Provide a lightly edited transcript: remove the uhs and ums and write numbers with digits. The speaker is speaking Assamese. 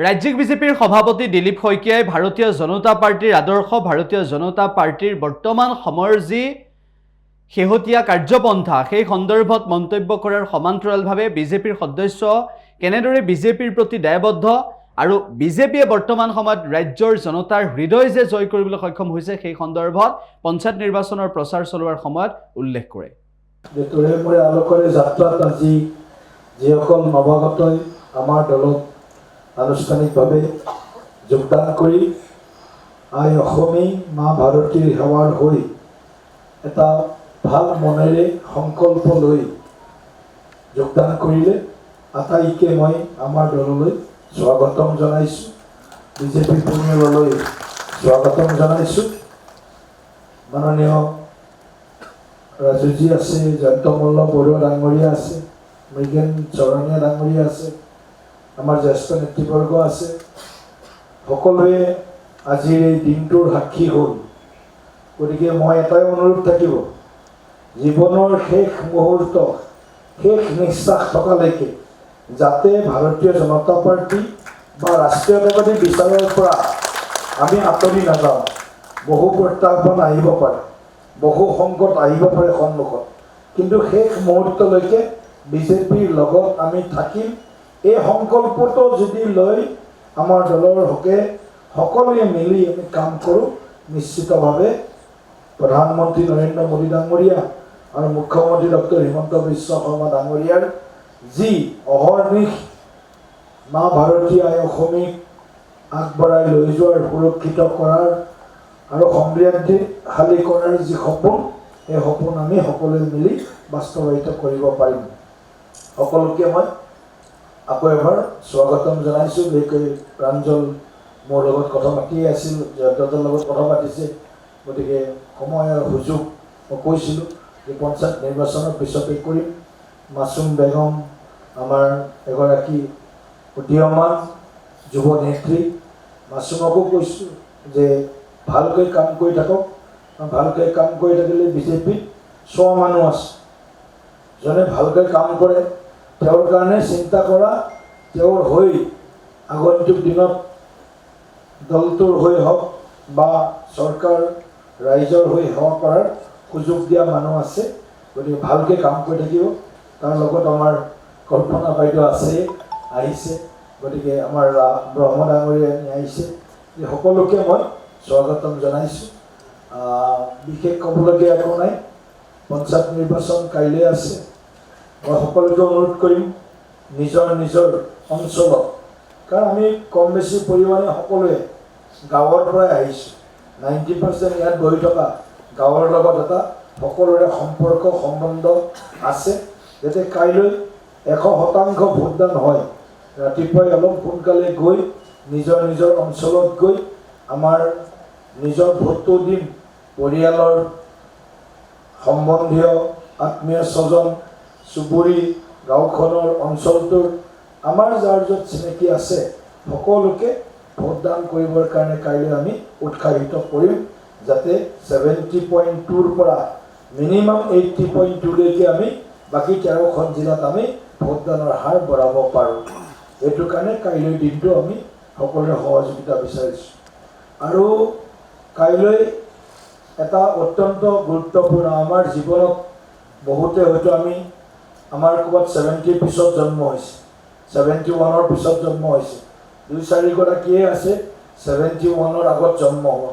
ৰাজ্যিক বিজেপিৰ সভাপতি দিলীপ শইকীয়াই ভাৰতীয় জনতা পাৰ্টিৰ আদৰ্শ ভাৰতীয় জনতা পাৰ্টিৰ বৰ্তমান সময়ৰ যি শেহতীয়া কাৰ্যপন্থা সেই সন্দৰ্ভত মন্তব্য কৰাৰ সমান্তৰালভাৱে বিজেপিৰ সদস্য কেনেদৰে বিজেপিৰ প্ৰতি দায়বদ্ধ আৰু বিজেপিয়ে বৰ্তমান সময়ত ৰাজ্যৰ জনতাৰ হৃদয় যে জয় কৰিবলৈ সক্ষম হৈছে সেই সন্দৰ্ভত পঞ্চায়ত নিৰ্বাচনৰ প্ৰচাৰ চলোৱাৰ সময়ত উল্লেখ কৰে। তোৰে আলোকৰে যাত্ৰাত আজি যিসকল নৱাগতই আমাৰ দলত আনুষ্ঠানিকভাৱে যোগদান কৰি আই অসমী মা ভাৰতীৰ সেৱাৰ হৈ এটা ভাল মনেৰে সংকল্প লৈ যোগদান কৰিলে আটাইকে মই আমাৰ দললৈ স্বাগতম জনাইছোঁ। বিজেপি পৰিয়াললৈ স্বাগতম জনাইছোঁ। মাননীয় ৰাজুজি আছে, জয়ন্তমল্ল বৰুৱা ডাঙৰীয়া আছে, মৃগেন চৰণীয়া ডাঙৰীয়া আছে, আমাৰ জ্যেষ্ঠ নেতৃবৰ্গ আছে। সকলোৱে আজিৰ এই দিনটোৰ সাক্ষী হ'ল। গতিকে মই এটাই অনুৰোধ থাকিব, জীৱনৰ শেষ মুহূৰ্ত শেষ নিশ্বাস থকালৈকে যাতে ভাৰতীয় জনতা পাৰ্টি বা ৰাষ্ট্ৰীয়তাবাদী বিচাৰৰ পৰা আমি আঁতৰি নাযাওঁ। বহু প্ৰত্যাহ্বান আহিব পাৰে, বহু সংকট আহিব পাৰে সন্মুখত, কিন্তু শেষ মুহূৰ্তলৈকে বিজেপিৰ লগত আমি থাকিম। এই সংকল্পটো যদি লৈ আমাৰ দলৰ হকে সকলোৱে মিলি আমি কাম কৰোঁ, নিশ্চিতভাৱে প্ৰধানমন্ত্ৰী নৰেন্দ্ৰ মোদী ডাঙৰীয়া আৰু মুখ্যমন্ত্ৰী ডক্টৰ হিমন্ত বিশ্ব শৰ্মা ডাঙৰীয়াৰ যি অহৰ্নিশ মা ভাৰতী আই অসমীক আগবঢ়াই লৈ যোৱাৰ, সুৰক্ষিত কৰাৰ আৰু সমৃদ্ধিশালী কৰাৰ যি সপোন, এই সপোন আমি সকলোৱে মিলি বাস্তৱায়িত কৰিব পাৰিম। সকলোকে মই আকৌ এবাৰ স্বাগতম জনাইছোঁ। বিশেষকৈ প্ৰাঞ্জল মোৰ লগত কথা পাতিয়ে আছিল, জয়ন্তদাৰ লগত কথা পাতিছে। গতিকে সময় আৰু সুযোগ মই কৈছিলোঁ যে পঞ্চায়ত নিৰ্বাচনৰ পিছতে কৰিম। মাছুম বেগম আমাৰ এগৰাকী উদীয়মান যুৱ নেত্ৰী, মাছুমকো কৈছোঁ যে ভালকৈ কাম কৰি থাকক। ভালকৈ কাম কৰি থাকিলে বিজেপিত চোৱা মানুহ আছে, যোনে ভালকৈ কাম কৰে তেওঁৰ কাৰণে চিন্তা কৰা, তেওঁৰ হৈ আগন্তুক দিনত দলটোৰ হৈ হওক বা চৰকাৰ ৰাইজৰ হৈ সেৱা কৰাৰ সুযোগ দিয়া মানুহ আছে। গতিকে ভালকৈ কাম কৰি থাকিব। তাৰ লগত আমাৰ কল্পনা বাইদেউ আছে, আহিছে। গতিকে আমাৰ ব্ৰহ্ম ডাঙৰীয়া আহিছে। সকলোকে মই স্বাগতম জনাইছোঁ। বিশেষ ক'বলগীয়া একো নাই। পঞ্চায়ত নিৰ্বাচন কাইলৈ আছে। মই সকলোকে অনুৰোধ কৰিম নিজৰ নিজৰ অঞ্চলত, কাৰণ আমি কম বেছি পৰিমাণে সকলোৱে গাঁৱৰ পৰাই আহিছোঁ। 90% ইয়াত বহি থকা গাঁৱৰ লগত এটা সকলোৰে সম্পৰ্ক সম্বন্ধ আছে। যাতে কাইলৈ 100% ভোটদান হয়। ৰাতিপুৱাই অলপ সোনকালে গৈ নিজৰ নিজৰ অঞ্চলত গৈ আমাৰ নিজৰ ভোটটো দিম। পৰিয়ালৰ সম্বন্ধীয় আত্মীয় স্বজন চুবুৰী গাঁওখনৰ অঞ্চলটোৰ আমাৰ যাৰ য'ত চিনাকি আছে সকলোকে ভোটদান কৰিবৰ কাৰণে কাইলৈ আমি উৎসাহিত কৰিম, যাতে 70.2ৰ পৰা মিনিমাম 80.2লৈকে আমি বাকী 13খন জিলাত আমি ভোটদানৰ হাৰ বঢ়াব পাৰোঁ। এইটো কাৰণে কাইলৈ দিনটো আমি সকলোৰে সহযোগিতা বিচাৰিছোঁ। আৰু কাইলৈ এটা অত্যন্ত গুৰুত্বপূৰ্ণ আমাৰ জীৱনত, বহুতে হয়তো আমাৰ ক'ৰবাত 70ৰ পিছত জন্ম হৈছে, 71ৰ পিছত জন্ম হৈছে। 2-4 গৰাকীয়ে আছে 71ৰ আগত জন্ম হোৱা।